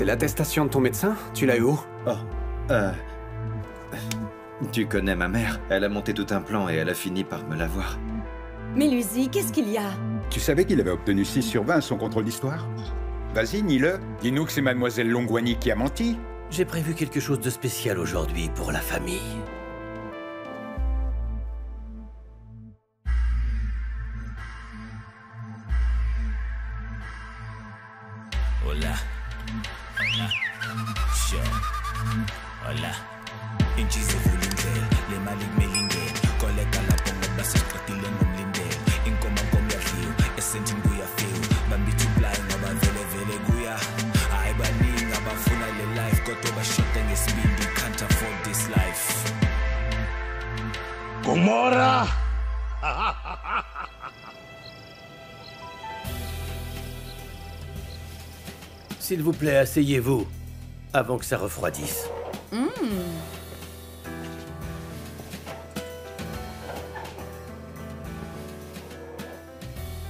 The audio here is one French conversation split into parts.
C'est l'attestation de ton médecin? Tu l'as eu où? Oh, euh... Tu connais ma mère. Elle a monté tout un plan et elle a fini par me l'avoir. Mais Lucy, qu'est-ce qu'il y a? Tu savais qu'il avait obtenu 6 sur 20 à son contrôle d'histoire? Vas-y, nie-le. Dis-nous que c'est Mademoiselle Longwani qui a menti. J'ai prévu quelque chose de spécial aujourd'hui pour la famille. Hola. Hola. Sure. Hola. Inchi zivulindlela, le mali kumele koleka lapho ngoba sesiqedile ngomlindelo. Inkoma nkomo yadliwa, esendini kuyafika. Bambithi blind ngoba vele kuya. Hayi baningi abafuna le life kodwa bashoda ngesibindi, can't afford this life. Gomorra! S'il vous plaît, asseyez-vous, avant que ça refroidisse.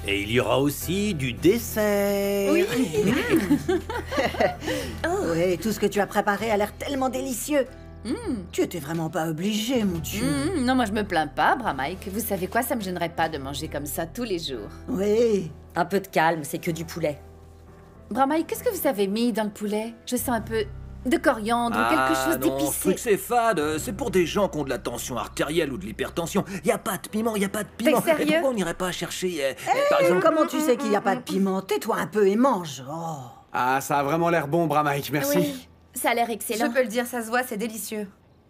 Et il y aura aussi du dessert. Oui. Oui, tout ce que tu as préparé a l'air tellement délicieux. Tu étais vraiment pas obligé, mon Dieu. Non, moi je me plains pas, Bra-Mike. Vous savez quoi, ça me gênerait pas de manger comme ça tous les jours. Oui. Un peu de calme, c'est que du poulet. Bra-Mike, qu'est-ce que vous avez mis dans le poulet? Je sens un peu de coriandre ou quelque chose non, ce d'épicé. truc c'est fade, c'est pour des gens qui ont de la tension artérielle ou de l'hypertension. Y a pas de piment, y a pas de piment. T'es sérieux? Et pourquoi on n'irait pas chercher, par exemple... Comment tu sais qu'il n'y a pas de piment? Tais-toi un peu et mange. Oh. Ah, ça a vraiment l'air bon, Bra-Mike, merci. Oui, ça a l'air excellent. Je peux le dire, ça se voit, c'est délicieux.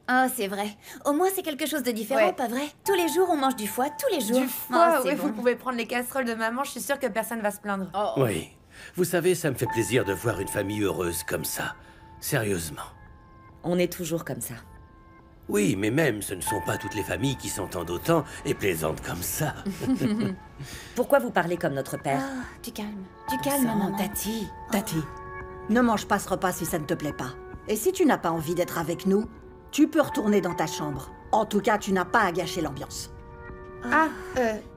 Ah, c'est vrai. Au moins, c'est quelque chose de différent, Ouais. pas vrai? Tous les jours, on mange du foie, tous les jours. Du foie, Ah, c'est oui, bon. vous pouvez prendre les casseroles de maman, je suis sûre que personne va se plaindre. Oh. Oui. Vous savez, ça me fait plaisir de voir une famille heureuse comme ça. Sérieusement. On est toujours comme ça. Oui, mais même, ce ne sont pas toutes les familles qui s'entendent autant et plaisantent comme ça. Pourquoi vous parlez comme notre père? Ah, du calme, maman. Tati, ne mange pas ce repas si ça ne te plaît pas. Et si tu n'as pas envie d'être avec nous, tu peux retourner dans ta chambre. En tout cas, tu n'as pas à gâcher l'ambiance.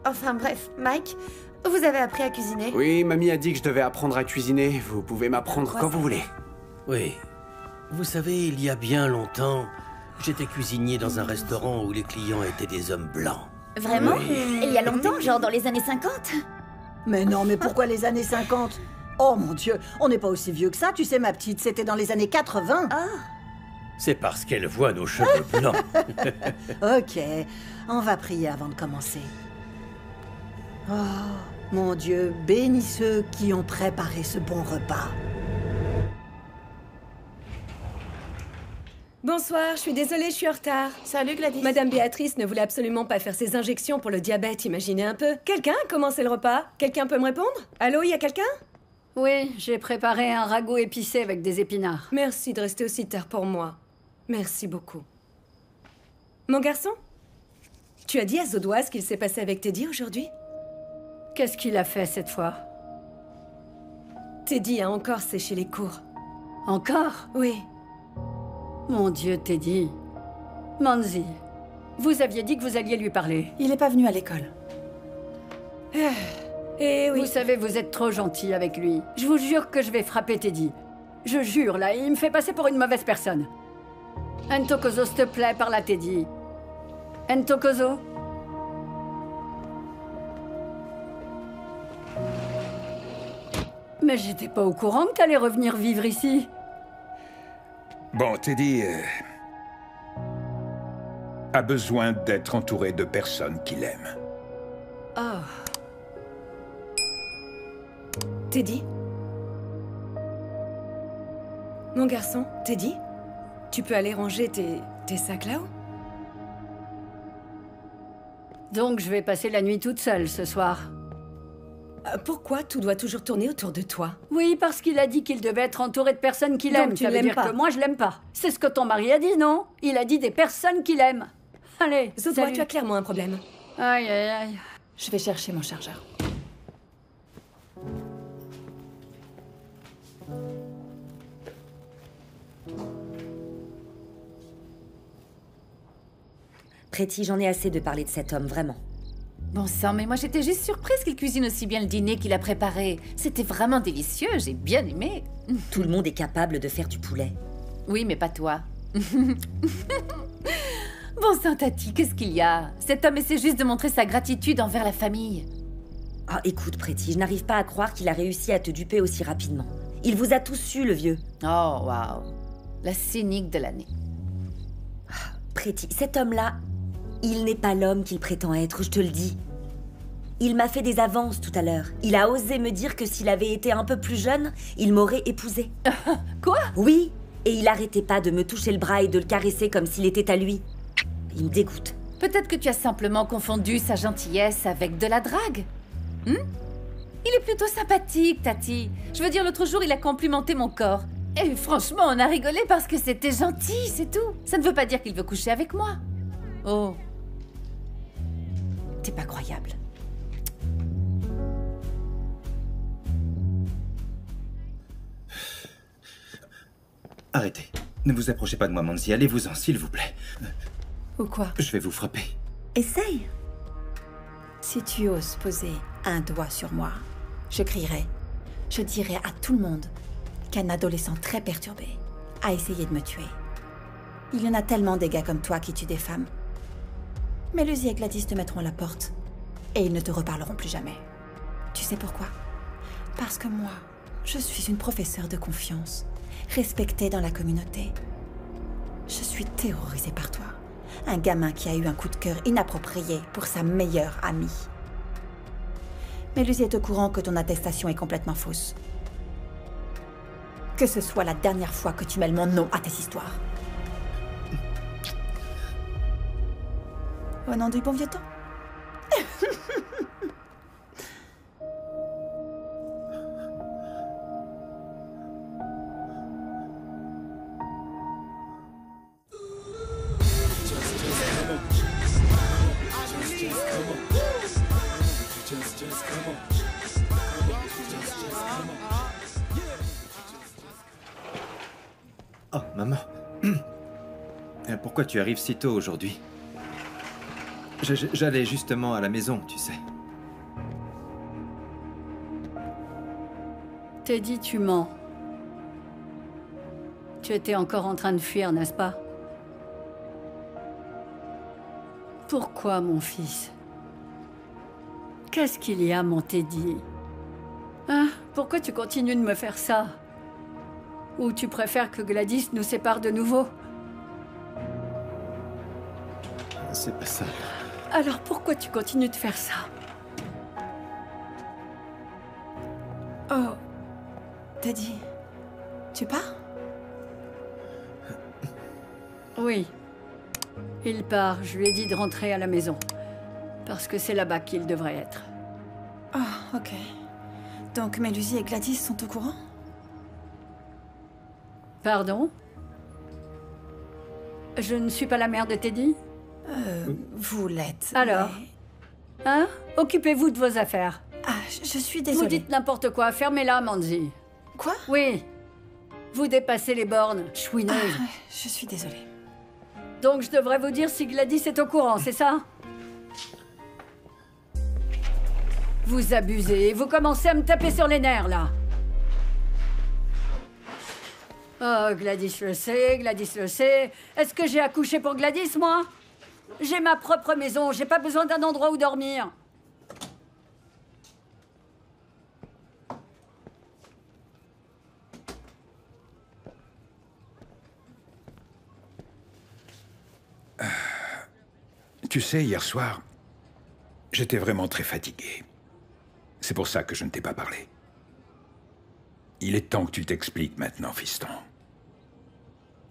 Enfin bref, Mike, vous avez appris à cuisiner? Oui, mamie a dit que je devais apprendre à cuisiner. Vous pouvez m'apprendre quand vous voulez. Oui. Vous savez, il y a bien longtemps, j'étais cuisinier dans un restaurant où les clients étaient des hommes blancs. Vraiment? Oui. Il y a longtemps, genre dans les années 50? Mais non, mais pourquoi les années 50? Oh mon Dieu, on n'est pas aussi vieux que ça, tu sais ma petite, c'était dans les années 80. C'est parce qu'elle voit nos cheveux blancs. Ok, on va prier avant de commencer. Oh, mon Dieu, bénis ceux qui ont préparé ce bon repas. Bonsoir, je suis désolée, je suis en retard. Salut Gladys. Madame Béatrice ne voulait absolument pas faire ses injections pour le diabète, imaginez un peu. Quelqu'un a commencé le repas? Quelqu'un peut me répondre? Allô, il y a quelqu'un? Oui, j'ai préparé un ragoût épicé avec des épinards. Merci de rester aussi tard pour moi. Merci beaucoup. Mon garçon? Tu as dit à Zodois ce qu'il s'est passé avec Teddy aujourd'hui? Qu'est-ce qu'il a fait cette fois? Teddy a encore séché les cours. Encore? Oui. Mon Dieu, Teddy. Manzi, vous aviez dit que vous alliez lui parler. Il est pas venu à l'école. Eh oui. Vous savez, vous êtes trop gentil avec lui. Je vous jure que je vais frapper Teddy. Je jure, là, il me fait passer pour une mauvaise personne. Ntokozo, s'il te plaît, parle à Teddy. Ntokozo? Mais j'étais pas au courant que t'allais revenir vivre ici. Bon, Teddy a besoin d'être entouré de personnes qu'il aime. Oh. Teddy? Mon garçon, Teddy? Tu peux aller ranger tes sacs là-haut? Donc je vais passer la nuit toute seule ce soir. Pourquoi tout doit toujours tourner autour de toi? Oui, parce qu'il a dit qu'il devait être entouré de personnes qu'il aime. Donc tu Ça veut l'aimes dire pas? que moi, je l'aime pas. C'est ce que ton mari a dit, non? Il a dit des personnes qu'il aime. Allez, Zodois, salut. tu as clairement un problème. Aïe, aïe, aïe. Je vais chercher mon chargeur. Pretty, j'en ai assez de parler de cet homme, vraiment. Bon sang, mais moi j'étais juste surprise qu'il cuisine aussi bien le dîner qu'il a préparé. C'était vraiment délicieux, j'ai bien aimé. Tout le monde est capable de faire du poulet. Oui, mais pas toi. Bon sang, Tati, qu'est-ce qu'il y a? Cet homme essaie juste de montrer sa gratitude envers la famille. Ah, écoute, Pretty, je n'arrive pas à croire qu'il a réussi à te duper aussi rapidement. Il vous a tous su, le vieux. Oh, waouh. La cynique de l'année. Pretty, cet homme-là, il n'est pas l'homme qu'il prétend être, je te le dis. Il m'a fait des avances tout à l'heure. Il a osé me dire que s'il avait été un peu plus jeune, il m'aurait épousée. Quoi? Oui, et il arrêtait pas de me toucher le bras et de le caresser comme s'il était à lui. Il me dégoûte. Peut-être que tu as simplement confondu sa gentillesse avec de la drague. Il est plutôt sympathique, Tati. Je veux dire, l'autre jour, il a complimenté mon corps. Et franchement, on a rigolé parce que c'était gentil, c'est tout. Ça ne veut pas dire qu'il veut coucher avec moi. Oh. T'es pas croyable. Arrêtez. Ne vous approchez pas de moi, Manzi. Allez-vous-en, s'il vous plaît. Ou quoi? Je vais vous frapper. Essaye. Si tu oses poser un doigt sur moi, je crierai. Je dirai à tout le monde qu'un adolescent très perturbé a essayé de me tuer. Il y en a tellement des gars comme toi qui tuent des femmes. Mais Lucy et Gladys te mettront à la porte et ils ne te reparleront plus jamais. Tu sais pourquoi? Parce que moi, je suis une professeure de confiance, respectée dans la communauté. Je suis terrorisée par toi. Un gamin qui a eu un coup de cœur inapproprié pour sa meilleure amie. Mais Lucy est au courant que ton attestation est complètement fausse. Que ce soit la dernière fois que tu mêles mon nom à tes histoires. Au nom du bon vieux temps. Oh, maman. Pourquoi tu arrives si tôt aujourd'hui? J'allais justement à la maison, tu sais. Teddy, tu mens. Tu étais encore en train de fuir, n'est-ce pas? Pourquoi, mon fils? Qu'est-ce qu'il y a, mon Teddy? Hein? Pourquoi tu continues de me faire ça? Ou tu préfères que Gladys nous sépare de nouveau? C'est pas ça. Alors pourquoi tu continues de faire ça? Oh, Teddy, tu pars? Oui. Il part. Je lui ai dit de rentrer à la maison. Parce que c'est là-bas qu'il devrait être. Oh, ok. Donc Mélusie et Gladys sont au courant? Pardon? Je ne suis pas la mère de Teddy? Vous l'êtes. Alors? Mais... Hein? Occupez-vous de vos affaires. Ah, je suis désolée. Vous dites n'importe quoi. Fermez-la, Manzi. Quoi? Oui. Vous dépassez les bornes, chouineuse. Ah, je suis désolée. Donc je devrais vous dire si Gladys est au courant, c'est ça? Vous abusez. Vous commencez à me taper sur les nerfs, là. Oh, Gladys le sait, Gladys le sait. Est-ce que j'ai accouché pour Gladys, moi? J'ai ma propre maison, j'ai pas besoin d'un endroit où dormir. Tu sais, hier soir, j'étais vraiment très fatigué. C'est pour ça que je ne t'ai pas parlé. Il est temps que tu t'expliques maintenant, fiston.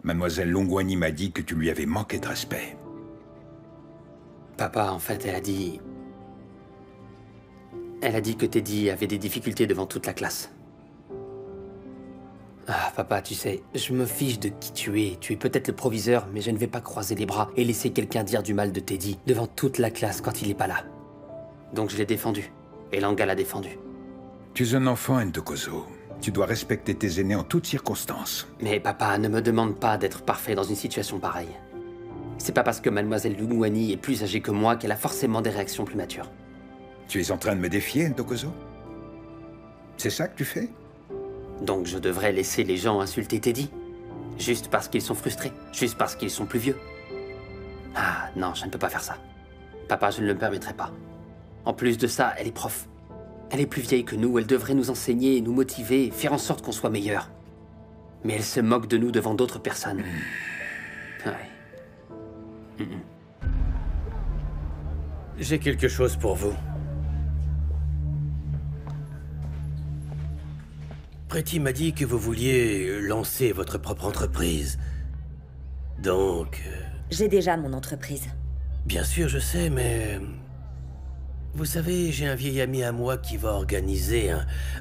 Mademoiselle Longwani m'a dit que tu lui avais manqué de respect. Papa, en fait, elle a dit... Elle a dit que Teddy avait des difficultés devant toute la classe. Ah, papa, tu sais, je me fiche de qui tu es. Tu es peut-être le proviseur, mais je ne vais pas croiser les bras et laisser quelqu'un dire du mal de Teddy devant toute la classe quand il n'est pas là. Donc je l'ai défendu. Et Langa l'a défendu. Tu es un enfant, Ntokozo. Tu dois respecter tes aînés en toutes circonstances. Mais papa, ne me demande pas d'être parfait dans une situation pareille. C'est pas parce que mademoiselle Longwani est plus âgée que moi qu'elle a forcément des réactions plus matures. Tu es en train de me défier, Ntokozo? C'est ça que tu fais? Donc je devrais laisser les gens insulter Teddy? Juste parce qu'ils sont frustrés? Juste parce qu'ils sont plus vieux? Ah non, je ne peux pas faire ça. Papa, je ne le permettrai pas. En plus de ça, elle est prof. Elle est plus vieille que nous, elle devrait nous enseigner, nous motiver, faire en sorte qu'on soit meilleurs. Mais elle se moque de nous devant d'autres personnes. Ouais. J'ai quelque chose pour vous. Pretty m'a dit que vous vouliez lancer votre propre entreprise. Donc... J'ai déjà mon entreprise. Bien sûr, je sais, mais... Vous savez, j'ai un vieil ami à moi qui va organiser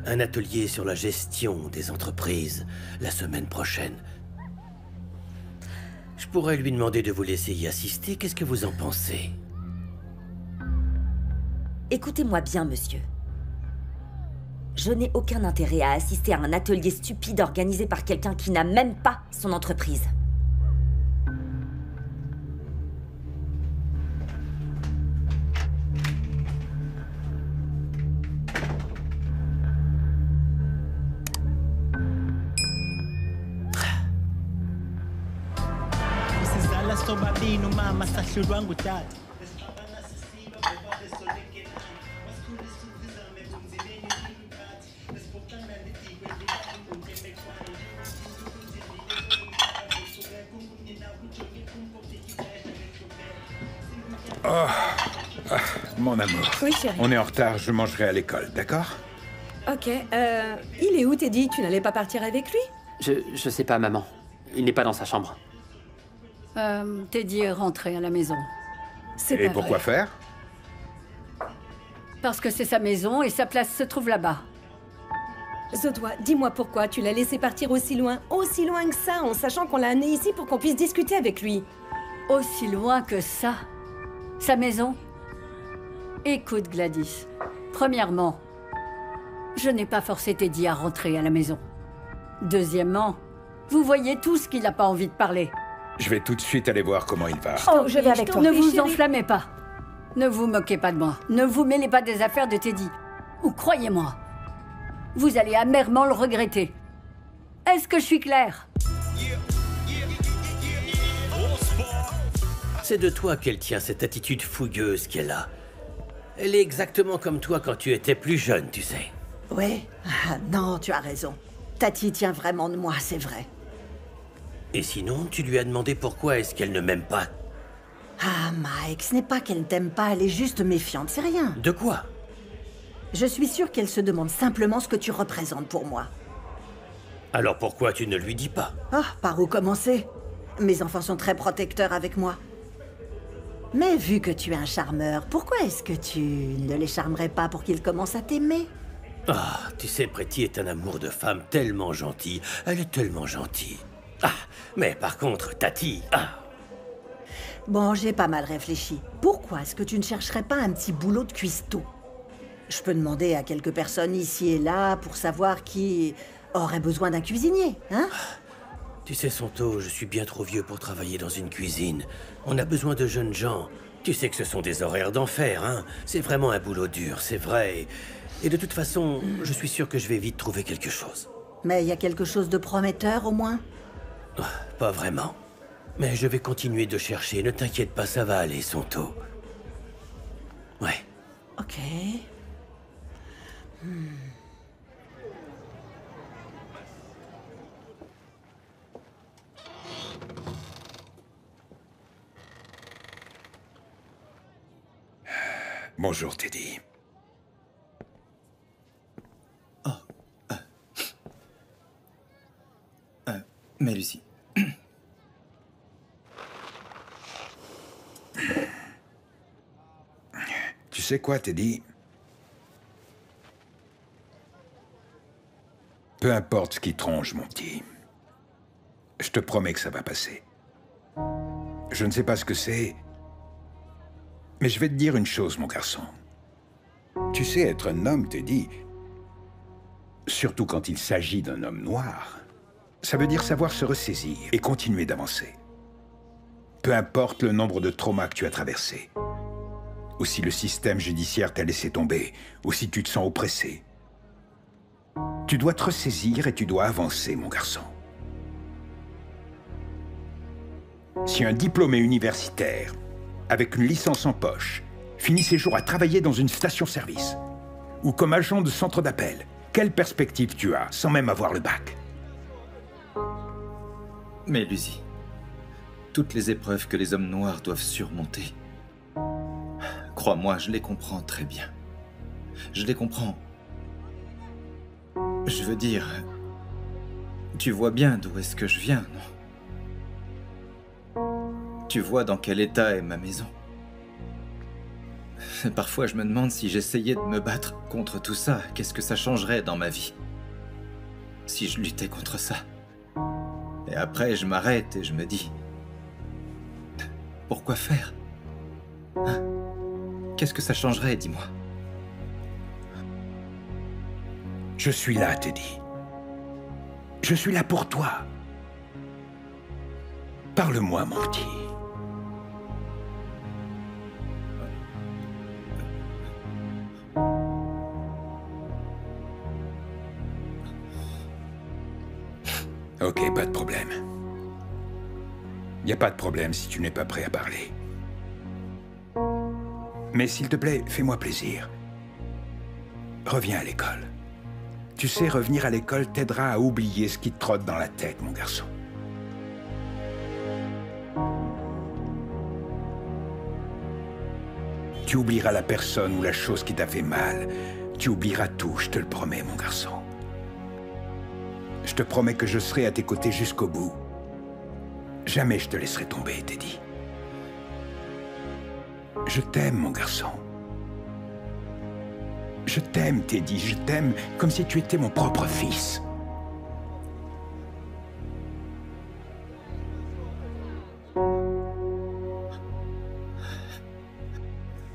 un atelier sur la gestion des entreprises la semaine prochaine. Je pourrais lui demander de vous laisser y assister. Qu'est-ce que vous en pensez? Écoutez-moi bien, monsieur. Je n'ai aucun intérêt à assister à un atelier stupide organisé par quelqu'un qui n'a même pas son entreprise. Mon amour. Oui, chérie. On est en retard, je mangerai à l'école, d'accord? Ok, il est où, Teddy? Tu n'allais pas partir avec lui? Je sais pas, maman. Il n'est pas dans sa chambre. Teddy est rentré à la maison. Et pourquoi faire? Parce que c'est sa maison et sa place se trouve là-bas. Zodwa, dis-moi pourquoi tu l'as laissé partir aussi loin que ça, en sachant qu'on l'a amené ici pour qu'on puisse discuter avec lui. Aussi loin que ça? Sa maison? Écoute, Gladys. Premièrement, je n'ai pas forcé Teddy à rentrer à la maison. Deuxièmement, vous voyez tous qu'il n'a pas envie de parler. Je vais tout de suite aller voir comment il va. Oh, je vais avec toi. Ne vous enflammez pas. Ne vous moquez pas de moi. Ne vous mêlez pas des affaires de Teddy. Ou croyez-moi, vous allez amèrement le regretter. Est-ce que je suis claire? C'est de toi qu'elle tient cette attitude fougueuse qu'elle a. Elle est exactement comme toi quand tu étais plus jeune, tu sais. Oui, non, tu as raison. Tati tient vraiment de moi, c'est vrai. Et sinon, tu lui as demandé pourquoi est-ce qu'elle ne m'aime pas? Ah, Mike, ce n'est pas qu'elle ne t'aime pas, elle est juste méfiante, c'est rien. De quoi? Je suis sûre qu'elle se demande simplement ce que tu représentes pour moi. Alors pourquoi tu ne lui dis pas? Ah, par où commencer? Mes enfants sont très protecteurs avec moi. Mais vu que tu es un charmeur, pourquoi est-ce que tu ne les charmerais pas pour qu'ils commencent à t'aimer? Ah, tu sais, Pretty est un amour de femme tellement gentil. Elle est tellement gentille. Ah, mais par contre, Tati, Bon, j'ai pas mal réfléchi. Pourquoi est-ce que tu ne chercherais pas un petit boulot de cuistot? Je peux demander à quelques personnes ici et là pour savoir qui aurait besoin d'un cuisinier, hein? Tu sais, Santo, je suis bien trop vieux pour travailler dans une cuisine. On a besoin de jeunes gens. Tu sais que ce sont des horaires d'enfer, hein? C'est vraiment un boulot dur, c'est vrai. Et de toute façon, je suis sûr que je vais vite trouver quelque chose. Mais il y a quelque chose de prometteur, au moins? Pas vraiment. Mais je vais continuer de chercher. Ne t'inquiète pas, ça va aller, Santo. Ouais. Ok. Bonjour, Teddy. Mais Lucie. Tu sais quoi, Teddy? Peu importe ce qui tronche, mon petit. Je te promets que ça va passer. Je ne sais pas ce que c'est, mais je vais te dire une chose, mon garçon. Tu sais, être un homme, Teddy, surtout quand il s'agit d'un homme noir, ça veut dire savoir se ressaisir et continuer d'avancer. Peu importe le nombre de traumas que tu as traversés, ou si le système judiciaire t'a laissé tomber, ou si tu te sens oppressé. Tu dois te ressaisir et tu dois avancer, mon garçon. Si un diplômé universitaire, avec une licence en poche, finit ses jours à travailler dans une station-service, ou comme agent de centre d'appel, quelle perspective tu as, sans même avoir le bac? Mais Lucy, toutes les épreuves que les hommes noirs doivent surmonter, crois-moi, je les comprends très bien. Je les comprends. Je veux dire, tu vois bien d'où est-ce que je viens, non? Tu vois dans quel état est ma maison. Parfois, je me demande si j'essayais de me battre contre tout ça, qu'est-ce que ça changerait dans ma vie? Si je luttais contre ça. Et après, je m'arrête et je me dis... Pourquoi faire? Hein? Qu'est-ce que ça changerait, dis-moi? Je suis là, Teddy. Je suis là pour toi. Parle-moi, mon petit. Ok, pas de problème. Y a pas de problème si tu n'es pas prêt à parler. Mais s'il te plaît, fais-moi plaisir. Reviens à l'école. Tu sais, revenir à l'école t'aidera à oublier ce qui te trotte dans la tête, mon garçon. Tu oublieras la personne ou la chose qui t'a fait mal. Tu oublieras tout, je te le promets, mon garçon. Je te promets que je serai à tes côtés jusqu'au bout. Jamais je te laisserai tomber, Teddy. Je t'aime, mon garçon. Je t'aime, Teddy, je t'aime comme si tu étais mon propre fils.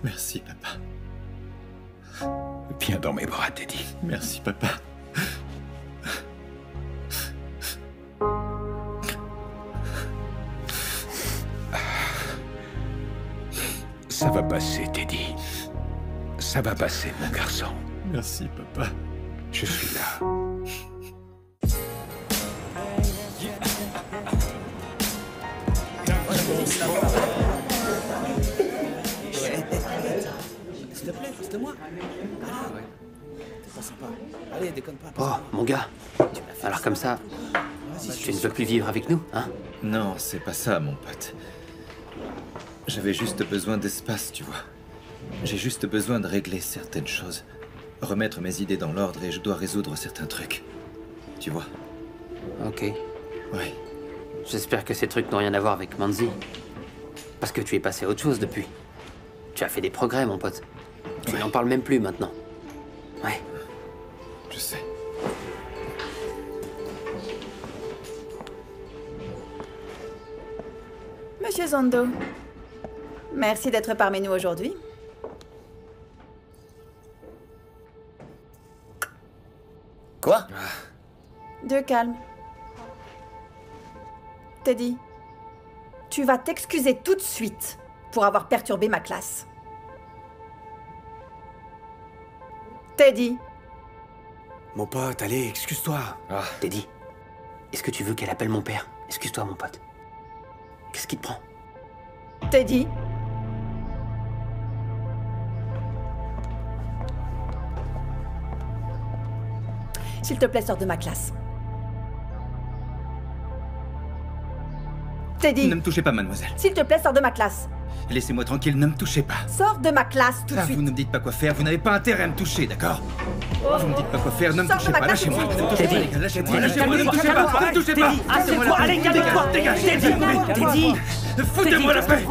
Merci, papa. Viens dans mes bras, Teddy. Merci, papa. Ça va passer, Teddy. Ça va passer, mon garçon. Merci, papa. Je suis là. S'il te plaît, pousse-moi. Ah ouais. T'es pas sympa. Allez, déconne pas. Oh, mon gars. Alors comme ça, tu ne veux plus vivre avec nous, hein? Non, c'est pas ça, mon pote. J'avais juste besoin d'espace, tu vois. J'ai juste besoin de régler certaines choses. Remettre mes idées dans l'ordre et je dois résoudre certains trucs. Tu vois? Ok. Ouais. J'espère que ces trucs n'ont rien à voir avec Manzi. Parce que tu es passé à autre chose depuis. Tu as fait des progrès, mon pote. Tu n'en parles même plus maintenant. Ouais. Je sais. Monsieur Zondo, merci d'être parmi nous aujourd'hui. Quoi? De calme. Teddy, tu vas t'excuser tout de suite pour avoir perturbé ma classe. Teddy. Mon pote, allez, excuse-toi. Teddy, est-ce que tu veux qu'elle appelle mon père? Excuse-toi, mon pote. Qu'est-ce qui te prend? Teddy. S'il te plaît, sors de ma classe. Teddy. Ne me touchez pas, mademoiselle. S'il te plaît, sors de ma classe. Laissez-moi tranquille, ne me touchez pas. Sors de ma classe tout de suite. Vous ne me dites pas quoi faire, vous n'avez pas intérêt à me toucher, d'accord? Vous me dites pas quoi faire, ne me Sors de touchez ma pas, classe lâchez-moi. tout de suite. Ne me touchez pas, les gars, lâchez-moi, lâchez-moi, ne me touchez pas, ne me touchez pas. Assieds-toi, allez, calme-toi, Dégagez, Teddy. foutez-moi la paix.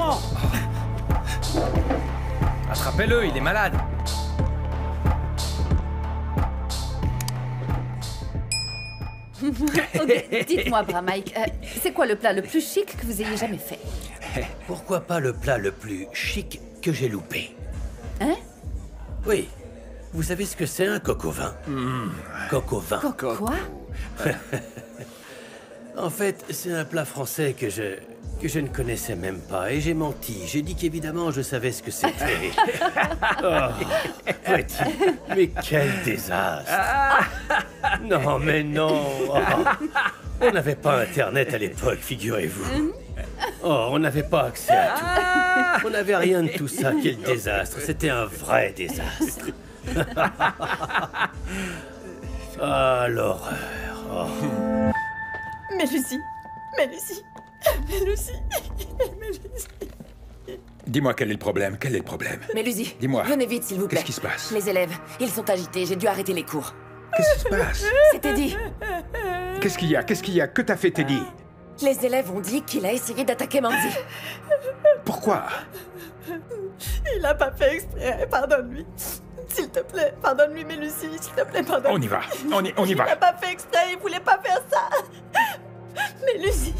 Attrapez-le, il est malade. Ok, dites-moi, Mike, c'est quoi le plat le plus chic que vous ayez jamais fait? Pourquoi pas le plat le plus chic que j'ai loupé? Hein? Oui. Vous savez ce que c'est un coq au vin? Coq au vin. Quoi? En fait, c'est un plat français que je... que je ne connaissais même pas, et j'ai menti. J'ai dit qu'évidemment je savais ce que c'était. Oh, Pretty, mais quel désastre! Non, mais non! Oh, on n'avait pas Internet à l'époque, figurez-vous. Oh, on n'avait pas accès à tout. On n'avait rien de tout ça. Quel désastre! C'était un vrai désastre. Ah, l'horreur! Oh. Mais Lucie, mais Lucie, mais Lucie, mais Lucie. Dis-moi quel est le problème, quel est le problème? Mais Lucie, dis-moi. venez vite s'il vous plaît. Qu'est-ce qui se passe? Les élèves, ils sont agités, j'ai dû arrêter les cours. Qu'est-ce qui se passe? C'est Teddy. Qu'est-ce qu'il y a? Qu'est-ce qu'il y a? Que t'as fait Teddy? Les élèves ont dit qu'il a essayé d'attaquer Mandy. Pourquoi? Il a pas fait exprès, pardonne-lui. S'il te plaît, pardonne-lui, mais Lucie, s'il te plaît, pardonne-lui. On y va, on y va. Il n'a pas fait exprès, il voulait pas faire ça. Mais Lucie...